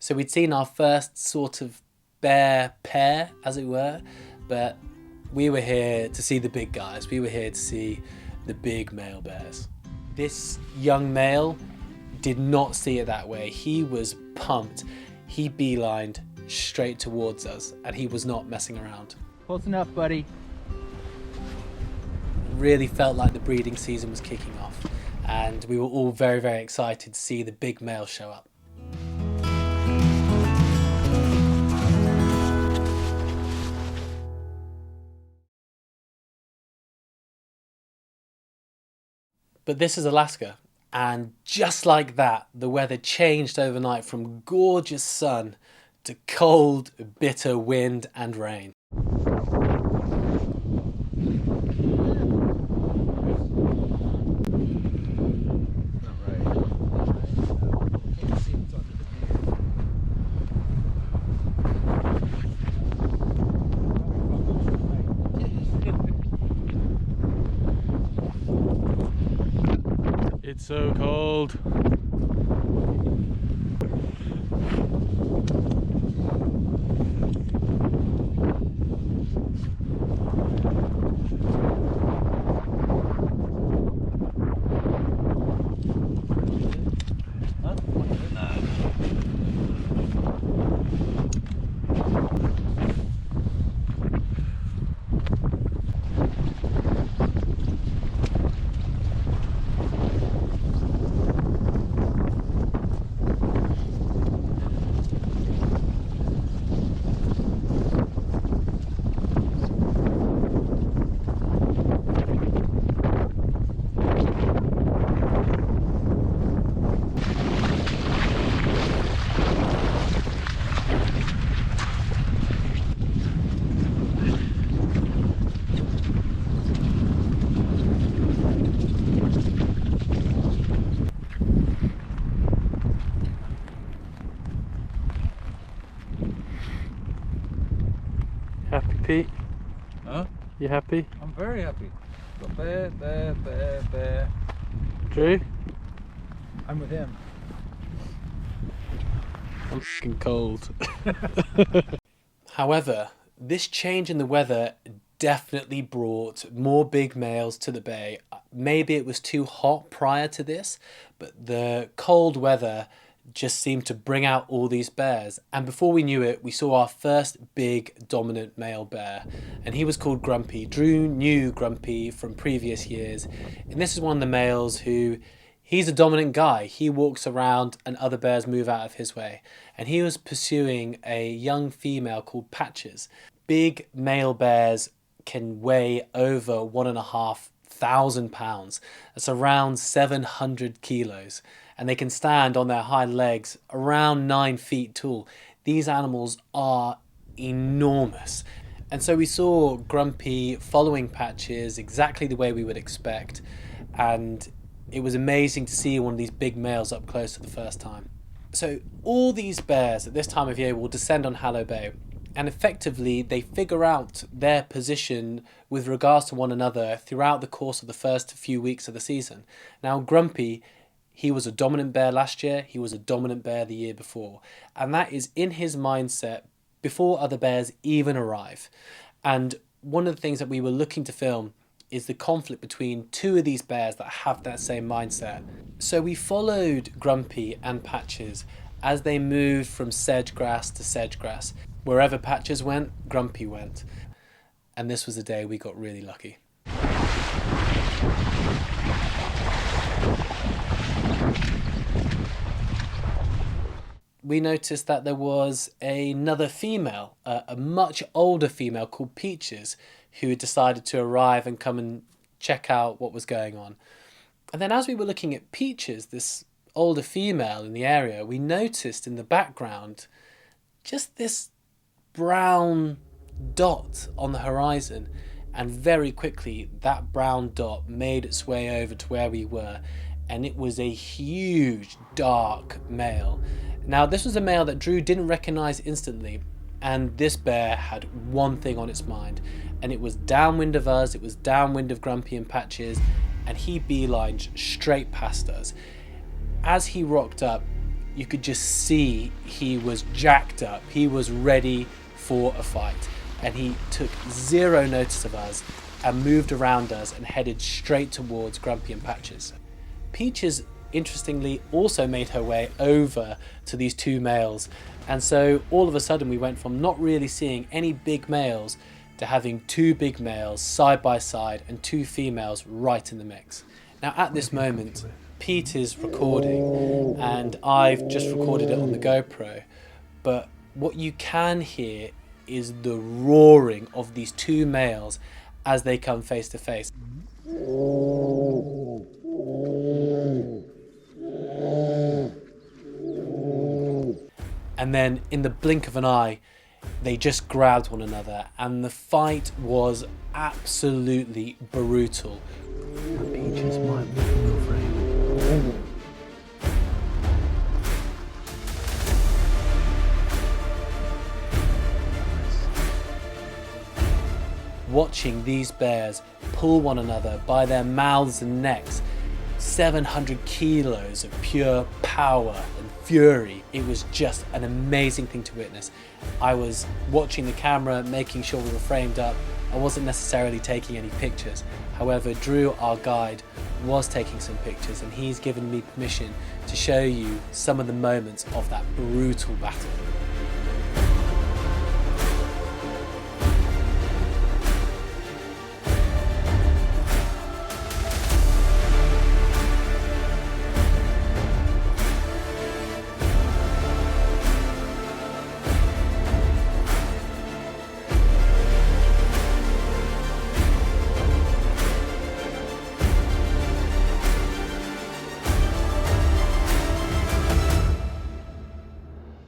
So we'd seen our first sort of bear pair, as it were, but we were here to see the big guys. We were here to see the big male bears. This young male did not see it that way. He was pumped. He beelined straight towards us, and he was not messing around. Close enough, buddy. Really felt like the breeding season was kicking off, and we were all very, very excited to see the big male show up. But this is Alaska, and just like that, the weather changed overnight from gorgeous sun to cold, bitter wind and rain. It's so cold. Happy, Pete? Huh? You happy? I'm very happy. Bear, bear, bear, bear. Drew? I'm with him. I'm f***ing cold. However, this change in the weather definitely brought more big males to the bay. Maybe it was too hot prior to this, but the cold weather just seemed to bring out all these bears. And before we knew it, we saw our first big dominant male bear, and he was called Grumpy. Drew knew Grumpy from previous years, and this is one of the males who, he's a dominant guy. He walks around and other bears move out of his way. And he was pursuing a young female called Patches. Big male bears can weigh over 1,500 pounds. That's around 700 kilos. And they can stand on their hind legs around 9 feet tall. These animals are enormous. And so we saw Grumpy following Patches exactly the way we would expect. And it was amazing to see one of these big males up close for the first time. So all these bears at this time of year will descend on Hallo Bay, and effectively they figure out their position with regards to one another throughout the course of the first few weeks of the season. Now Grumpy, he was a dominant bear last year, he was a dominant bear the year before, and that is in his mindset before other bears even arrive. And one of the things that we were looking to film is the conflict between two of these bears that have that same mindset. So we followed Grumpy and Patches as they moved from sedge grass to sedge grass. Wherever Patches went, Grumpy went. And this was the day we got really lucky. We noticed that there was another female, a much older female called Peaches, who decided to arrive and come and check out what was going on. And then as we were looking at Peaches, this older female in the area, we noticed in the background just this brown dot on the horizon. And very quickly, that brown dot made its way over to where we were. And it was a huge, dark male. Now, this was a male that Drew didn't recognize instantly. And this bear had one thing on its mind, and it was downwind of us, it was downwind of Grumpy and Patches, and he beelined straight past us. As he rocked up, you could just see he was jacked up. He was ready for a fight. And he took zero notice of us and moved around us and headed straight towards Grumpy and Patches. Peaches, interestingly, also made her way over to these two males. And so all of a sudden we went from not really seeing any big males to having two big males side by side and two females right in the mix. Now at this moment, Pete is recording and I've just recorded it on the GoPro, but what you can hear is the roaring of these two males as they come face to face. And then in the blink of an eye, they just grabbed one another and the fight was absolutely brutal. Peaches might be in the frame. Watching these bears pull one another by their mouths and necks, 700 kilos of pure power and fury. It was just an amazing thing to witness. I was watching the camera, making sure we were framed up. I wasn't necessarily taking any pictures. However, Drew, our guide, was taking some pictures and he's given me permission to show you some of the moments of that brutal battle.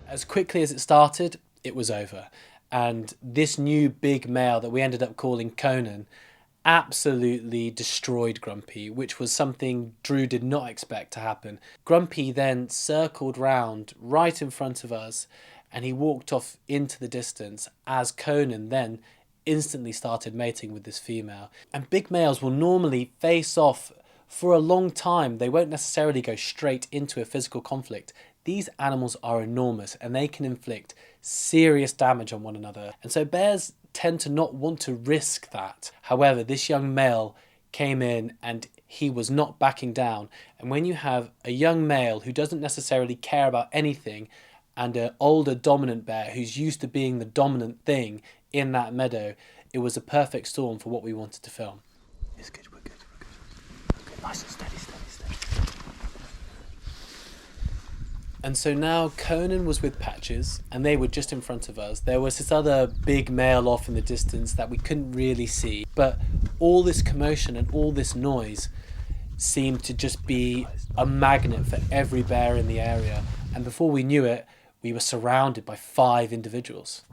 As quickly as it started, it was over. And this new big male that we ended up calling Conan absolutely destroyed Grumpy, which was something Drew did not expect to happen. Grumpy then circled round right in front of us and he walked off into the distance as Conan then instantly started mating with this female. And big males will normally face off for a long time. They won't necessarily go straight into a physical conflict. These animals are enormous and they can inflict serious damage on one another. And so bears tend to not want to risk that. However, this young male came in and he was not backing down. And when you have a young male who doesn't necessarily care about anything and an older dominant bear who's used to being the dominant thing in that meadow, it was a perfect storm for what we wanted to film. It's good, we're good. Okay, nice and steady. And so now Conan was with Patches and they were just in front of us. There was this other big male off in the distance that we couldn't really see. But all this commotion and all this noise seemed to just be a magnet for every bear in the area. And before we knew it, we were surrounded by 5 individuals.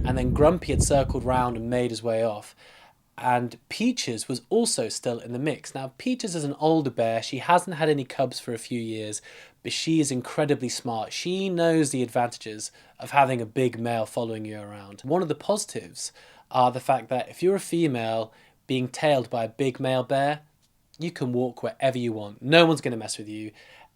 And then Grumpy had circled round and made his way off. And Peaches was also still in the mix. Now, Peaches is an older bear. She hasn't had any cubs for a few years, but she is incredibly smart. She knows the advantages of having a big male following you around. One of the positives are the fact that if you're a female being tailed by a big male bear, you can walk wherever you want. No one's going to mess with you.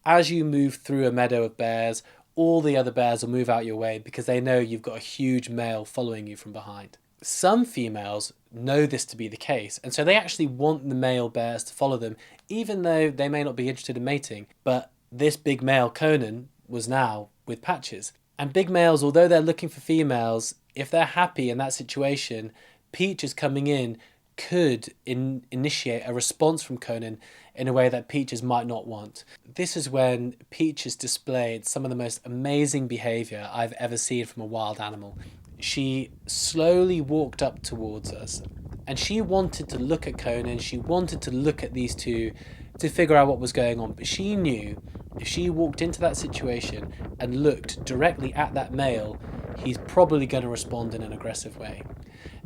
As you move through a meadow of bears, all the other bears will move out your way because they know you've got a huge male following you from behind. Some females know this to be the case, and so they actually want the male bears to follow them, even though they may not be interested in mating. But this big male, Conan, was now with Patches. And big males, although they're looking for females, if they're happy in that situation, Peaches coming in could initiate a response from Conan in a way that Peaches might not want. This is when Peaches displayed some of the most amazing behaviour I've ever seen from a wild animal. She slowly walked up towards us and she wanted to look at Conan, she wanted to look at these two to figure out what was going on, but she knew if she walked into that situation and looked directly at that male, he's probably going to respond in an aggressive way.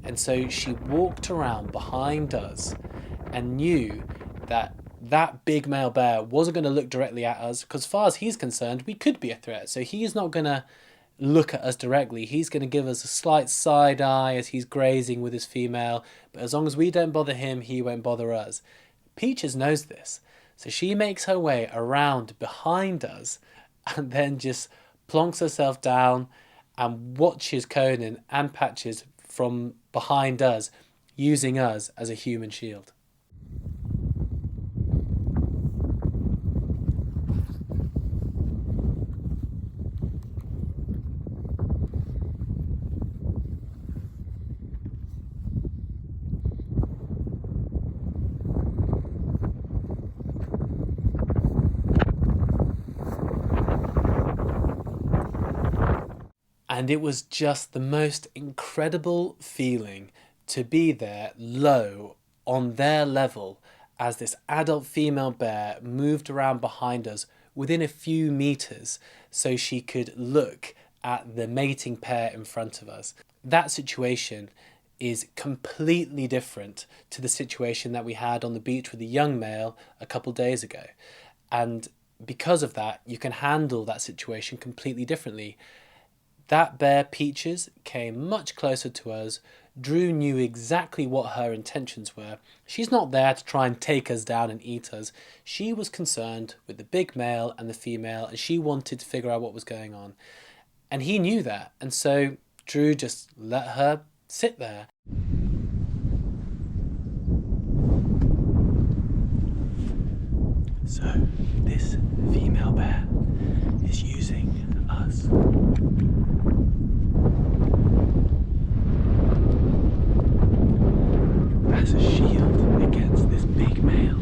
And so she walked around behind us and knew that that big male bear wasn't going to look directly at us because, as far as he's concerned, we could be a threat. So he's not going to look at us directly. He's going to give us a slight side eye as he's grazing with his female. But as long as we don't bother him, he won't bother us. Peaches knows this. So she makes her way around behind us and then just plonks herself down and watches Conan and Patches from behind us, using us as a human shield. And it was just the most incredible feeling to be there low on their level as this adult female bear moved around behind us within a few meters so she could look at the mating pair in front of us. That situation is completely different to the situation that we had on the beach with the young male a couple days ago. And because of that, you can handle that situation completely differently. That bear, Peaches, came much closer to us. Drew knew exactly what her intentions were. She's not there to try and take us down and eat us. She was concerned with the big male and the female, and she wanted to figure out what was going on. And he knew that, and so Drew just let her sit there. So, this female bear is using us. As a shield against this big male.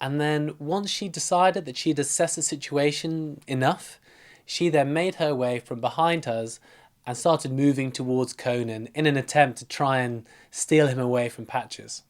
And then once she decided that she'd assessed the situation enough, she then made her way from behind us and started moving towards Conan in an attempt to try and steal him away from Patches.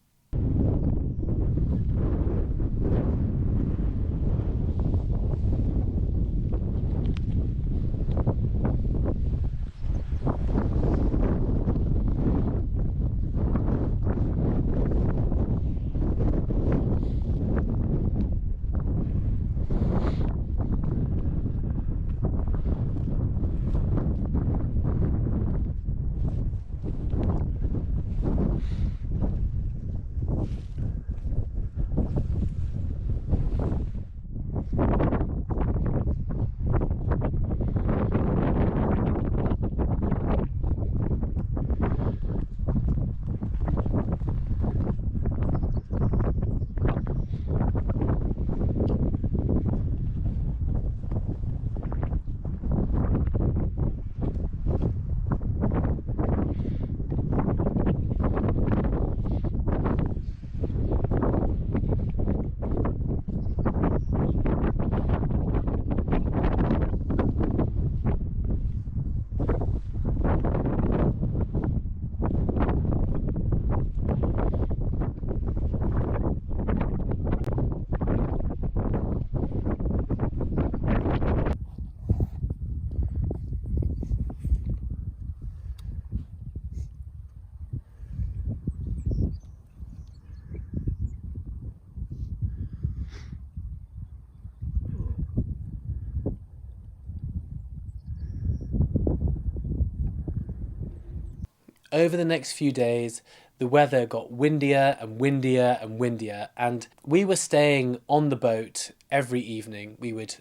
Over the next few days, the weather got windier and windier and windier, and we were staying on the boat every evening. We would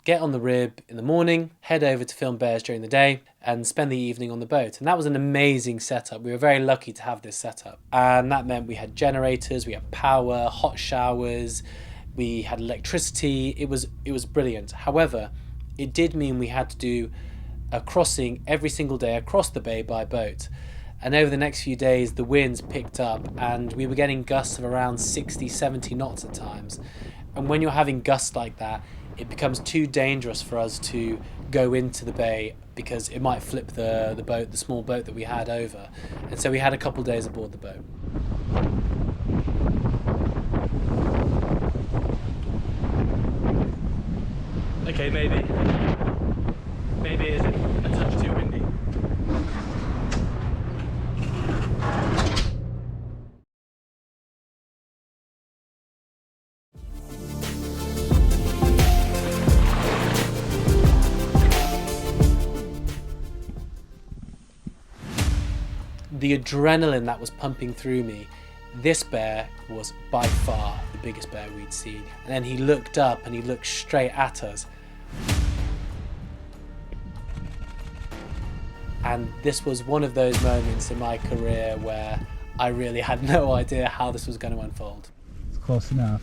get on the rib in the morning, head over to film bears during the day, and spend the evening on the boat. And that was an amazing setup. We were very lucky to have this setup. And that meant we had generators, we had power, hot showers, we had electricity. It was brilliant. However, it did mean we had to do a crossing every single day across the bay by boat. And over the next few days, the winds picked up and we were getting gusts of around 60, 70 knots at times. And when you're having gusts like that, it becomes too dangerous for us to go into the bay because it might flip the boat, the small boat that we had over. And so we had a couple of days aboard the boat. Okay, maybe it is a touch too windy. the adrenaline that was pumping through me, this bear was by far the biggest bear we'd seen. And then he looked up and he looked straight at us. And this was one of those moments in my career where I really had no idea how this was going to unfold. It's close enough.